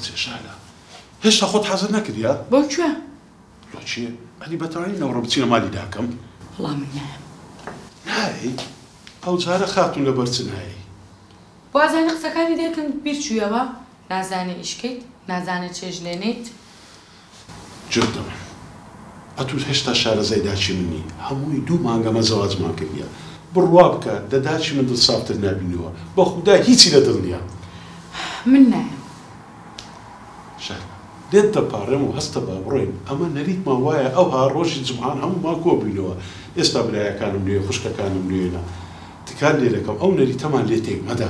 بچێ شالە هێشتا خۆت حەزر نەکردیات بۆ کوێ؟ لۆ چییە؟ ئەلی بەتەواوی نەوڕە بچینە مالی داکەم وەڵام من نایەم نایی ئەو جارە خاتون لە بەرچ نایی وازانی قسەکانی دێکم بیر چوویەوە نازانێ ئیشکەیت نازانێ چێژ لێنێت جردەوە ئەتوت هێشتا شارەزای داچی منی هەمووی 2 مانگەمە زەواجمان کردیە بڕوا بکە دەداچی من دڵسافتر نابینەوە بە خودا هیچی لە دڵ نییە من نایەم شار لێت دەپارڕێم و هەستە با بڕۆین ئەمە نەریتمان وایە ئەوها ڕۆژی جمعان هەموومان کۆبووینەوە ئێستا برایەکانم لێ خوشکەکانم لێنە تکار لێ دەکەم ئەو نەریتەمان لێ تێک مەدە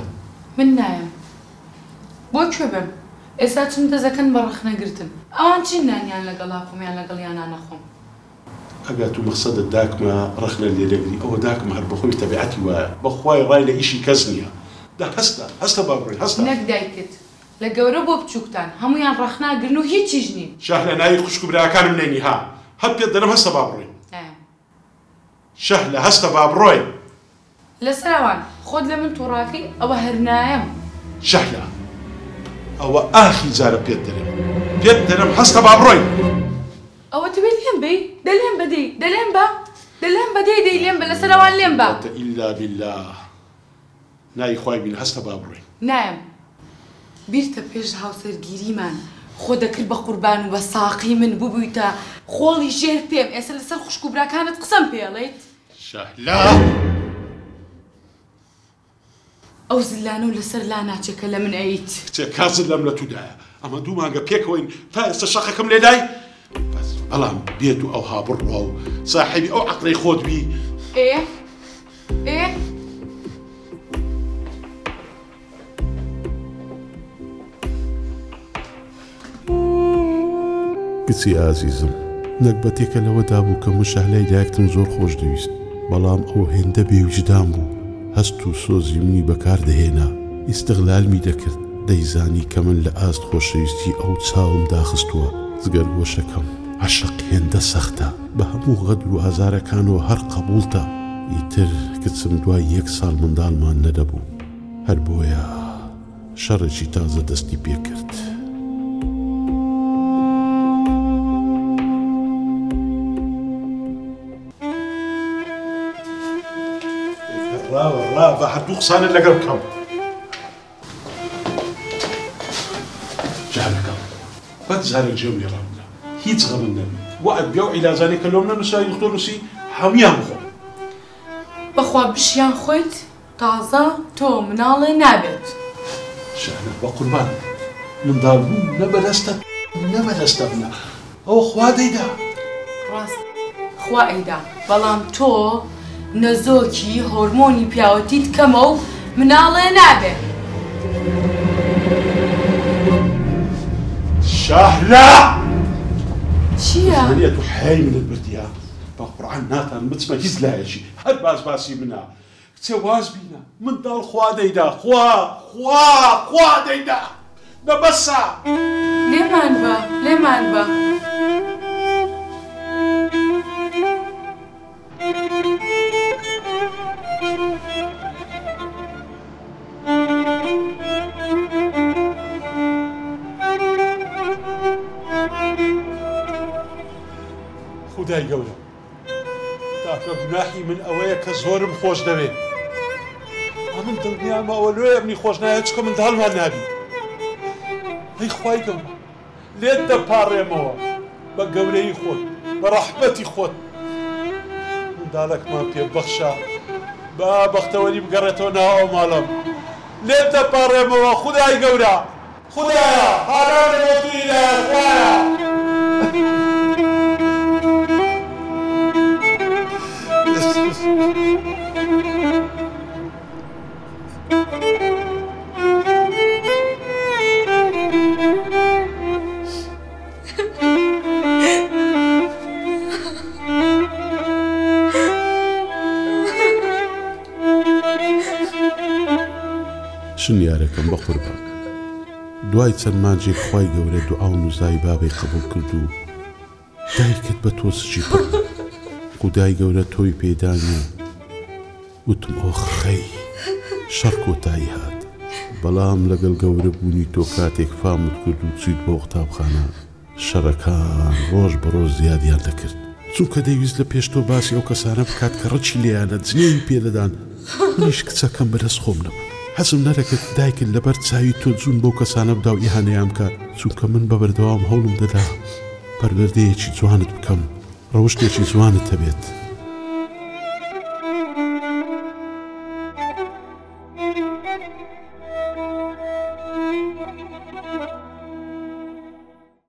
من نایەم بۆ کوێ بم ئێستا چم دەزەکەن بە ڕەخنەگرتن ئەوان چی نانیان لەگەڵ هاخۆمیان لەگەڵ یانان نەخۆم ئەگە تو مەقسەدت داکمە ڕەخنە لێرەگری ئەوە داکمە هەر بەخۆی تەبیعەتی وایە بەخوای ڕای لە ئیشی کەس نییە دا هەستە با بڕۆین هەستە نەک دایکت لە گەورە بۆ بچووکتان هەمویان ڕەخناگرن و هیچیش نین شەح لە ناوی خوشک و برایەکانم نێنی ها هەر پێت دەرم هەستە با بڕۆین شەح لە هەستە با بڕۆین لەسەر ئەوان خۆت لە من تووڕاکەی ئەوە هەر نایەم شەح لە ئەوە ئاخی جارە پێت دەرم هەستە با بڕۆین ئەوە تبێ لێم بێ دەلێم بەدەی دەلێم بەدەی دەی لێم بە لەسەر ئەوان لێم بە ئیلا بالله نای خوای بین هەستە با بڕۆین نایەم بیرتە پێش هاوسەرگیریمان خۆ دەکرد بە قوربان و بە ساقی من ببوویتە خۆڵی ژێر پێم ئێستا لەسەر خوشک و براکانت قسەم پێڵێیت شەهلا ئەو زلانە و لەسەر لا ناچێکە لە من ئەیت کچێ کازت لەم لە توودایە ئەمە 2 مانگە پێکەوەین تا ئێستا شەقەکەم لێدای بەڵام بێت و ئەوها بڕوا و ساحیبی ئەو عەقڵەی خۆت بی کچی ئازیزم نەکبەتێکە لەوەدا بوو کە من شەهلای دایکتم زۆر خۆش دەویست بەڵام ئەو هێندە بێوجدان بوو هەست و سۆزی منی بەکاردەهێنا ئیستیغلالمی دەکرد دەیزانی کە من لە ئاست خۆشەویستی ئەو چاوم داخستووە جگەر گۆشەکەم عەشق هێندە سەختە بە هەموو غەدر و ئازارەکانەوە هەر قەبوڵتە ئیتر کچم دوای 1 ساڵ منداڵمان نەدەبوو هەر بۆیە شەڕێکی تازە دەستی پێ کرد ڕاوە بە هەردوو قسانت لەگەڵ بکەم جارەکەم بەد جارێک جێم لێ ڕابدە هیچ غەمم نەبێت وعد بیا و عیلازانێک کە لۆم نەنووسایی دکتۆر نووسی هەمویان بخۆم بەخوا بشیان خۆیت تازە تۆ مناڵێ نابێت شەهلە بە قوربان منداڵ بوو نەبەدەستە بنە ئەوە خوا دەیدا ڕاست خوا ئەیدا بەڵام تۆ نەزۆکی هۆرمۆنی پیاوەتیت کەمە و مناڵێ نابێت شەهلە چییە؟ زمانیە تو حەی منت بردیە بە قورعان ناتان بچمە هیچ لایەکی هەر باسی منە کچێ واز بینە منداڵ خوا دەیدا خوا دەیدا نەبەسە لێمان بە خودای گەورە تاکە گوناحی من ئەوەیە کە زۆرم خۆش دەوێت ئەمن دڵنیامە ئەوە لۆیە منی خۆش نایە چکە منداڵمان نابی ئەی خوای گەورە لێت دەپاڕێمەوە بە گەورەی خۆت بە ڕەحمەتی خۆت منداڵێکمان پێ بەخشە با بەختەوەری بگەڕێتەوە ناو ئەو ماڵەم لێت دەپاڕێمەوە خودای گەورە خودایە هاڕانە بۆ توی لایە خوایە شنیارەکەم بە قوربان دوای چەند مانجێک خوای گەورە دوعا و نوزای بابەی قبوڵ کرد و دایکت بە تۆ سچی پڕ خودای گەورە تۆی پێدانی وتم ئۆ خەی شەڕ کۆتایی هات بەڵام لەگەڵ گەورەبوونی تۆ کاتێک فامت کرد و چیت بۆ قوتابخانە شەڕەکان ڕۆژ بەڕۆژ زیادیان دەکرد چونکە دەویست لە پێش تۆ باسی ئەو کەسانە بکات کە ڕەچی لێیانە جنێوی پێدەدان منیش کچەکەم بەدەست خۆم نەبوو حەزم نەدەکرد دایکت لەبەر چاوی تۆ جوون بەو کەسانە بدا و ئیهانەیان بکات چونکە من بە بەردەوام هەوڵم دەدا پەروەردەیەکی جوانت بکەم ڕەوشتێکی جوانت هەبێت